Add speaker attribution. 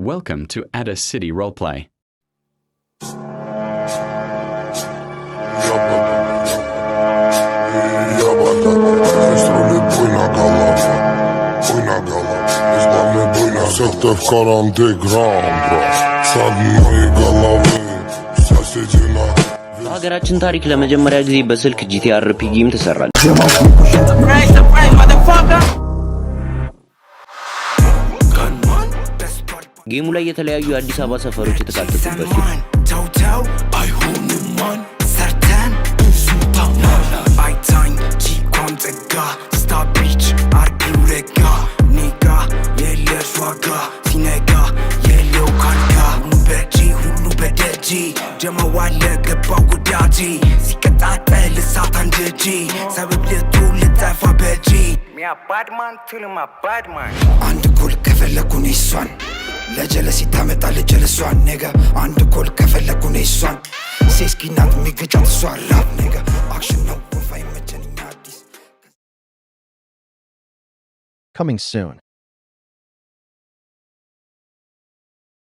Speaker 1: Welcome to Ada City Roleplay.
Speaker 2: Секта в андеграунд ሳድናይ ገላዊ ሳሴጅና
Speaker 3: ሀገራችን ታሪክ ለመጀመሪያ ጊዜ በስልክ ጂቲአርፒ ጌም ተሰራል። ጌሙ ላይ የተለያዩ የአዲስ አበባ ሰፈሮች የተካተቱበት
Speaker 4: ጀማዋለ ገባው ጉዳጂ ሲቀጣጠል እሳት አንድጂ ሰበብ ልቱ ልጠፋ በጂ ሚያ ባድማን ትልማ ባድማን አንድ ጎል ከፈለኩን ይሷን ለጀለሲ ታመጣለች ጀለሷን ኔጋ አንድ ጎል ከፈለኩን ይሷን ሴስኪናት ሚገጫት ሷን ራብ ኔጋ አክሽን ነው ወፋይ መቸንኛ አዲስ
Speaker 5: Coming soon.